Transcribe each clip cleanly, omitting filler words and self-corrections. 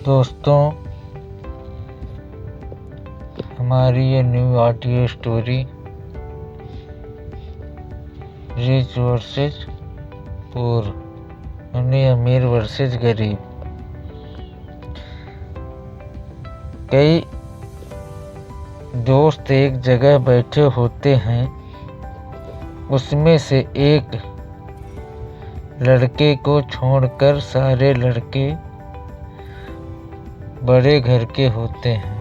दोस्तों, हमारी ये new audio story rich versus poor यानी अमीर वर्सेस गरीब। कई दोस्त एक जगह बैठे होते हैं। उसमें से एक लड़के को छोड़कर सारे लड़के बड़े घर के होते हैं।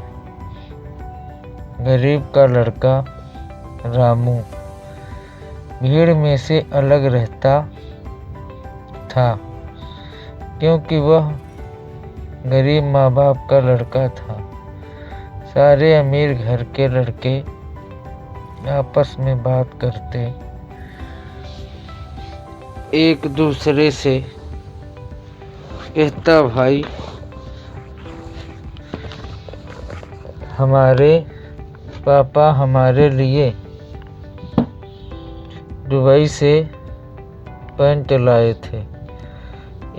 गरीब का लड़का रामू भीड़ में से अलग रहता था, क्योंकि वह गरीब माँ बाप का लड़का था। सारे अमीर घर के लड़के आपस में बात करते, एक दूसरे से कहता, भाई हमारे पापा हमारे लिए दुबई से पैंट लाए थे।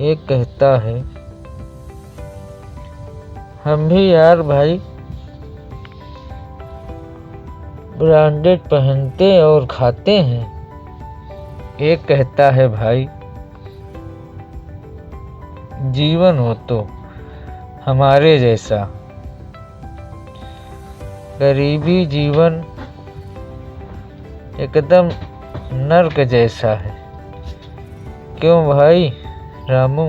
एक कहता है, हम भी यार भाई ब्रांडेड पहनते और खाते हैं। एक कहता है, भाई जीवन हो तो हमारे जैसा, गरीबी जीवन एकदम नर्क जैसा है। क्यों भाई रामू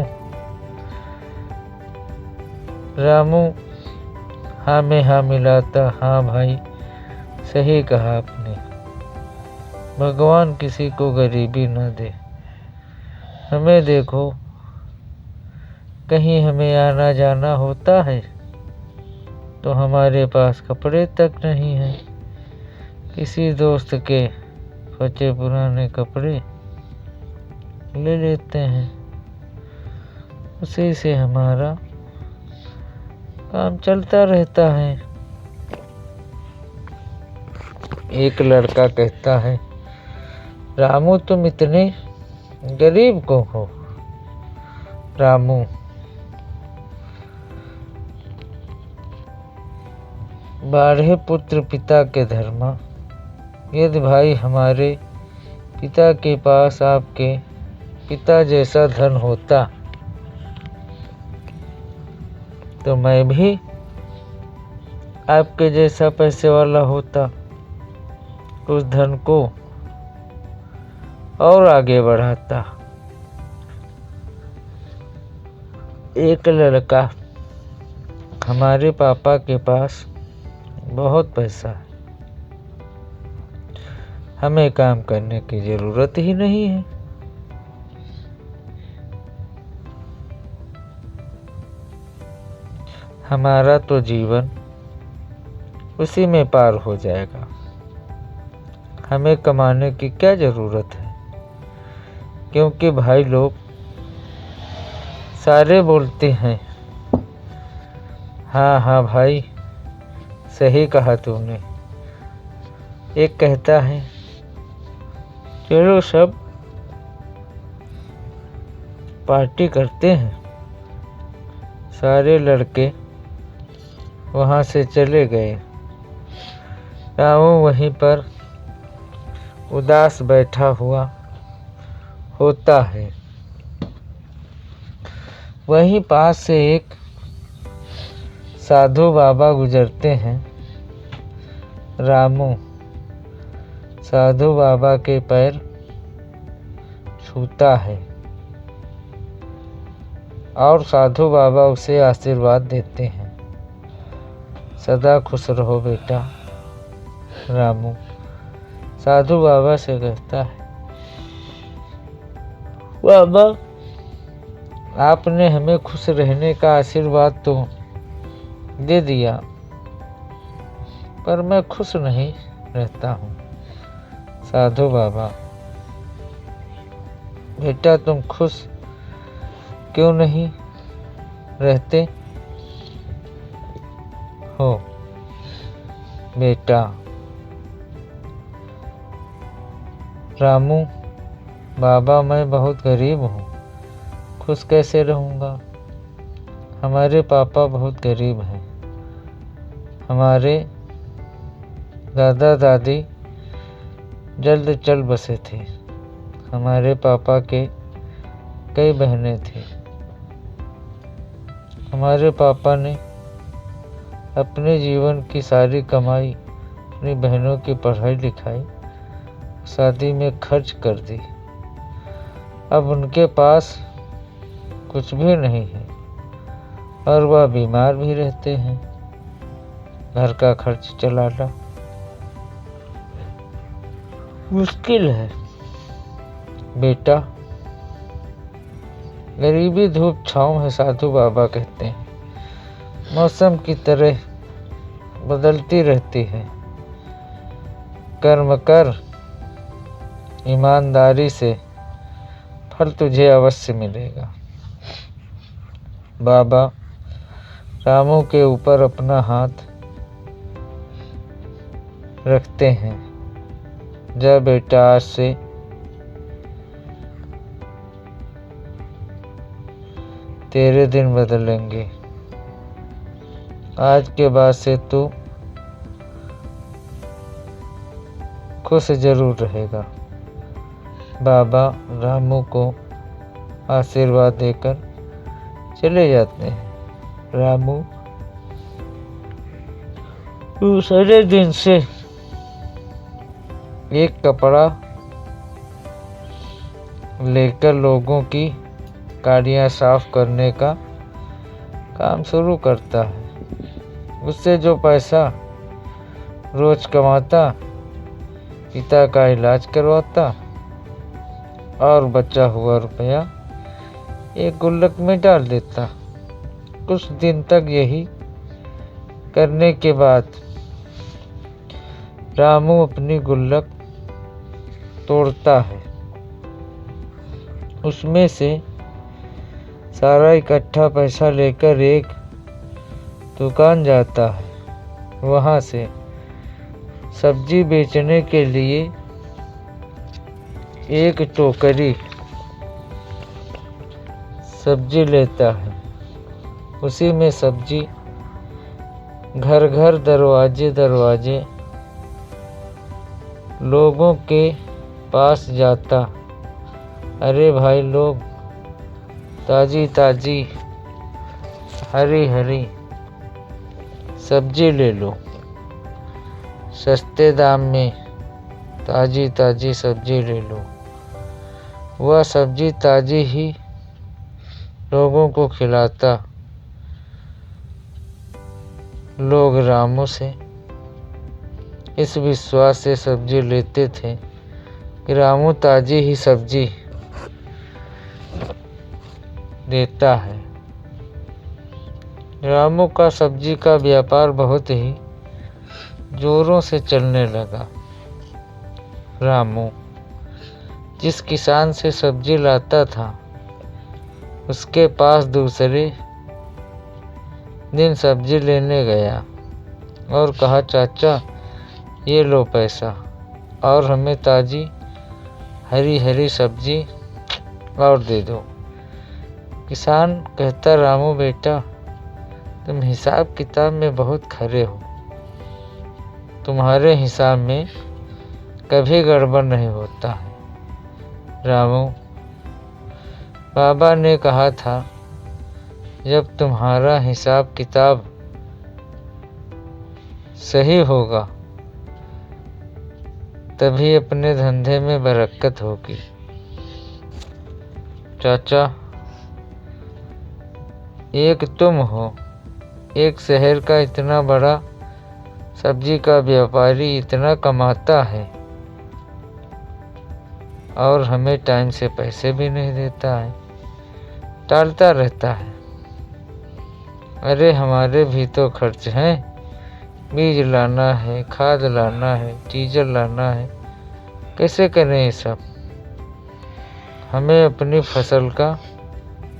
हाँ में हाँ मिलाता। हाँ भाई, सही कहा आपने। भगवान किसी को गरीबी न दे। हमें देखो, कहीं हमें आना जाना होता है तो हमारे पास कपड़े तक नहीं हैं। किसी दोस्त के फटे पुराने कपड़े ले लेते हैं, उसी से हमारा काम चलता रहता है। एक लड़का कहता है, रामू तुम इतने गरीब क्यों हो? रामू, बारहे पुत्र पिता के धर्मा। यदि भाई हमारे पिता के पास आपके पिता जैसा धन होता तो मैं भी आपके जैसा पैसे वाला होता, उस धन को और आगे बढ़ाता। एक लड़का, हमारे पापा के पास बहुत पैसा है, हमें काम करने की जरूरत ही नहीं है। हमारा तो जीवन उसी में पार हो जाएगा, हमें कमाने की क्या जरूरत है। क्योंकि भाई लोग सारे बोलते हैं, हाँ हाँ भाई सही कहा तूने। एक कहता है, चलो सब पार्टी करते हैं। सारे लड़के वहाँ से चले गए। रामू वहीं पर उदास बैठा हुआ होता है। वहीं पास से एक साधु बाबा गुजरते हैं। रामू साधु बाबा के पैर छूता है और साधु बाबा उसे आशीर्वाद देते हैं, सदा खुश रहो बेटा। रामू साधु बाबा से कहता है, बाबा आपने हमें खुश रहने का आशीर्वाद तो दे दिया, पर मैं खुश नहीं रहता हूँ। साधु बाबा, बेटा तुम खुश क्यों नहीं रहते हो? बेटा रामू, बाबा मैं बहुत गरीब हूँ, खुश कैसे रहूँगा? हमारे पापा बहुत गरीब हैं। हमारे दादा दादी जल्द चल बसे थे। हमारे पापा के कई बहनें थीं। हमारे पापा ने अपने जीवन की सारी कमाई अपनी बहनों की पढ़ाई लिखाई शादी में खर्च कर दी। अब उनके पास कुछ भी नहीं है और वह बीमार भी रहते हैं। घर का खर्च चलाना मुश्किल है। बेटा, गरीबी धूप छाँव है, साधु बाबा कहते हैं। मौसम की तरह बदलती रहती है। कर्म कर, ईमानदारी से फल तुझे अवश्य मिलेगा। बाबा रामू के ऊपर अपना हाथ रखते हैं। जा बेटा, आज से तेरे दिन बदलेंगे। आज के बाद से तू खुश जरूर रहेगा। बाबा रामू को आशीर्वाद देकर चले जाते हैं। रामू दूसरे दिन से एक कपड़ा लेकर लोगों की गाड़ियां साफ करने का काम शुरू करता है। उससे जो पैसा रोज कमाता, पिता का इलाज करवाता और बचा हुआ रुपया एक गुल्लक में डाल देता। कुछ दिन तक यही करने के बाद रामू अपनी गुल्लक तोड़ता है। उसमें से सारा इकट्ठा पैसा लेकर एक दुकान जाता है। वहाँ से सब्जी बेचने के लिए एक टोकरी सब्जी लेता है। उसी में सब्जी घर घर, दरवाजे दरवाजे लोगों के पास जाता। अरे भाई लोग, ताजी ताजी हरी हरी सब्जी ले लो, सस्ते दाम में ताजी ताजी सब्जी ले लो। वह सब्जी ताजी ही लोगों को खिलाता। लोग रामू से इस विश्वास से सब्जी लेते थे कि रामू ताजी ही सब्जी देता है। रामू का सब्जी का व्यापार बहुत ही जोरों से चलने लगा। रामू जिस किसान से सब्जी लाता था, उसके पास दूसरे दिन सब्जी लेने गया और कहा, चाचा ये लो पैसा और हमें ताजी हरी हरी सब्जी और दे दो। किसान कहता, रामू बेटा, तुम हिसाब किताब में बहुत खरे हो। तुम्हारे हिसाब में कभी गड़बड़ नहीं होता है। रामू, बाबा ने कहा था, जब तुम्हारा हिसाब किताब सही होगा तभी अपने धंधे में बरकत होगी। चाचा, एक तुम हो, एक शहर का इतना बड़ा सब्जी का व्यापारी इतना कमाता है और हमें टाइम से पैसे भी नहीं देता है, टालता रहता है। अरे हमारे भी तो खर्च हैं, बीज लाना है, खाद लाना है, डीजल लाना है, कैसे करें ये सब? हमें अपनी फसल का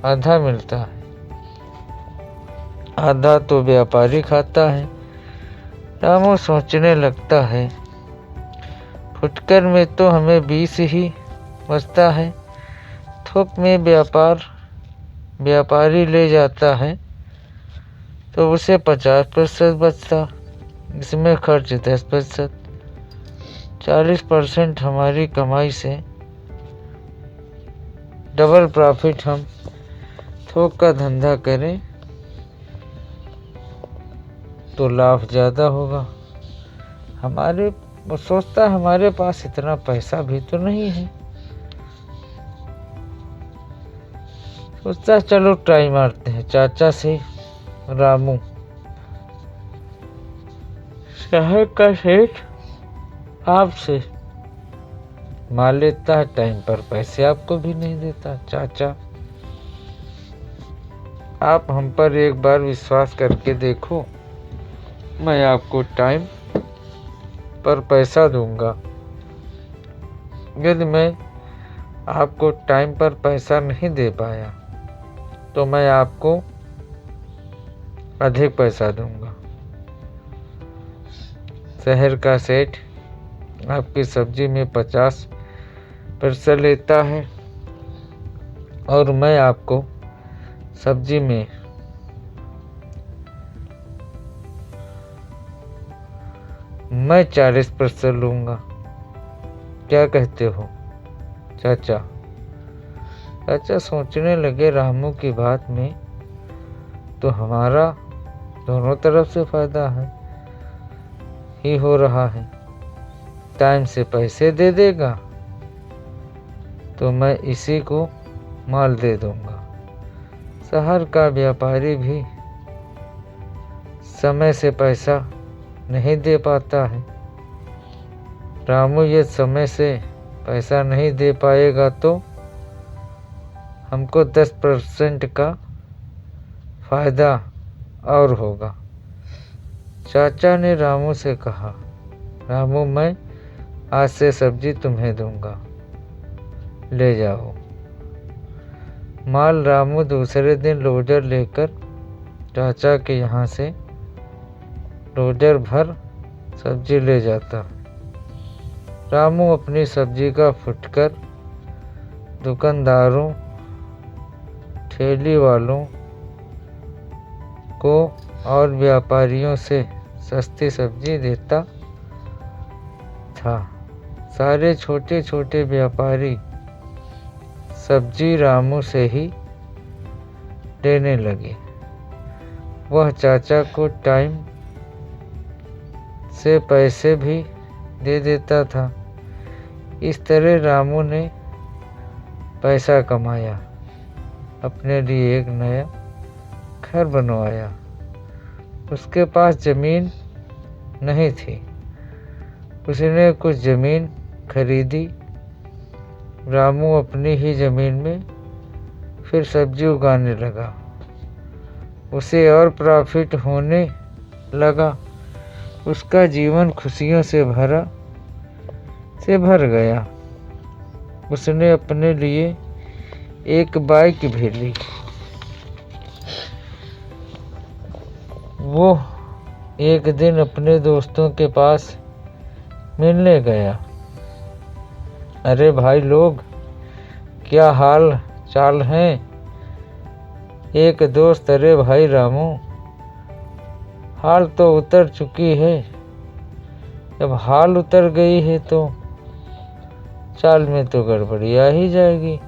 आधा मिलता है, आधा तो व्यापारी खाता है। रामू सोचने लगता है, फुटकर में तो हमें 20 ही बचता है, थोक में व्यापारी ले जाता है तो उसे 50% बचता। इसमें खर्च 10%। 40% हमारी कमाई से डबल प्रॉफिट हम थोक का धंधा करें तो लाभ ज़्यादा होगा। वो सोचता है हमारे पास इतना पैसा भी तो नहीं है। सोचता चलो ट्राई मारते हैं। चाचा से रामू शहर का सेठ आपसे माल लेता है, टाइम पर पैसे आपको भी नहीं देता। चाचा आप हम पर एक बार विश्वास करके देखो, मैं आपको टाइम पर पैसा दूंगा। यदि मैं आपको टाइम पर पैसा नहीं दे पाया तो मैं आपको अधिक पैसा दूंगा। शहर का सेठ आपकी सब्जी में 50% लेता है और मैं आपको सब्जी में मैं 40% लूँगा। क्या कहते हो चाचा? चाचा सोचने लगे रामू की बात में तो हमारा दोनों तरफ से फायदा है ही हो रहा है। टाइम से पैसे दे देगा तो मैं इसी को माल दे दूंगा। शहर का व्यापारी भी समय से पैसा नहीं दे पाता है। रामू ये समय से पैसा नहीं दे पाएगा तो हमको 10% का फायदा और होगा। चाचा ने रामू से कहा, रामू मैं आज से सब्जी तुम्हें दूंगा, ले जाओ। माल रामू दूसरे दिन लोडर लेकर चाचा के यहाँ से लोडर भर सब्जी ले जाता। रामू अपनी सब्जी का फुटकर दुकानदारों ठेली वालों को और व्यापारियों से सस्ती सब्जी देता था। सारे छोटे छोटे व्यापारी सब्जी रामू से ही लेने लगे। वह चाचा को टाइम से पैसे भी दे देता था। इस तरह रामू ने पैसा कमाया, अपने लिए एक नया घर बनवाया। उसके पास ज़मीन नहीं थी, उसने कुछ ज़मीन खरीदी। रामू अपनी ही ज़मीन में फिर सब्जी उगाने लगा। उसे और प्रॉफिट होने लगा। उसका जीवन खुशियों से भर गया। उसने अपने लिए एक बाइक भी ली। वो एक दिन अपने दोस्तों के पास मिलने गया। अरे भाई लोग, क्या हाल चाल हैं? एक दोस्त, अरे भाई रामू, हाल तो उतर चुकी है। जब हाल उतर गई है तो चाल में तो गड़बड़ी आ ही जाएगी।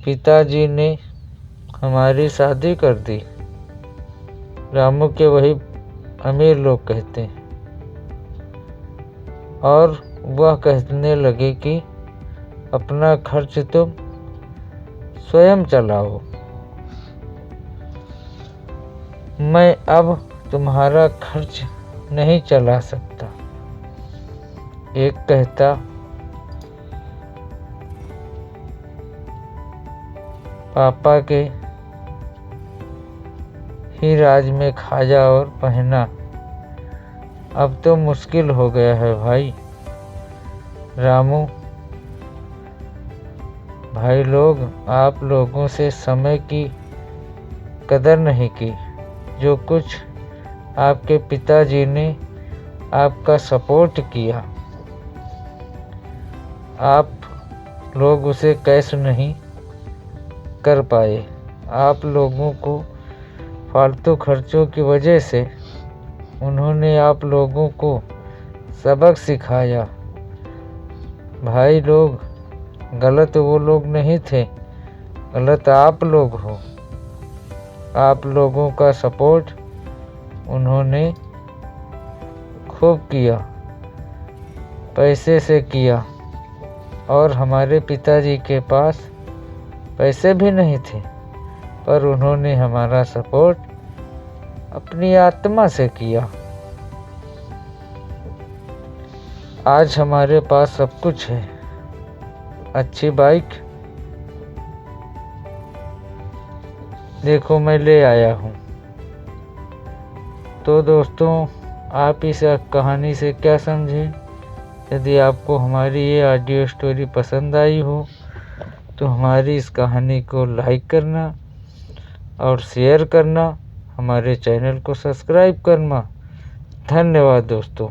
पिताजी ने हमारी शादी कर दी। रामू के वही अमीर लोग कहते हैं। और वह कहने लगे कि अपना खर्च तुम स्वयं चलाओ, मैं अब तुम्हारा खर्च नहीं चला सकता। एक कहता, पापा के ही राज में खाजा और पहना, अब तो मुश्किल हो गया है भाई। रामू भाई लोग, आप लोगों से समय की कदर नहीं की। जो कुछ आपके पिताजी ने आपका सपोर्ट किया, आप लोग उसे कैश नहीं कर पाए। आप लोगों को फालतू खर्चों की वजह से उन्होंने आप लोगों को सबक सिखाया। भाई लोग, गलत वो लोग नहीं थे, गलत आप लोग हो। आप लोगों का सपोर्ट उन्होंने खूब किया, पैसे से किया। और हमारे पिताजी के पास पैसे भी नहीं थे, पर उन्होंने हमारा सपोर्ट अपनी आत्मा से किया। आज हमारे पास सब कुछ है, अच्छी बाइक देखो मैं ले आया हूँ। तो दोस्तों, आप इस कहानी से क्या समझे? यदि आपको हमारी ये ऑडियो स्टोरी पसंद आई हो तो हमारी इस कहानी को लाइक करना और शेयर करना, हमारे चैनल को सब्सक्राइब करना। धन्यवाद दोस्तों।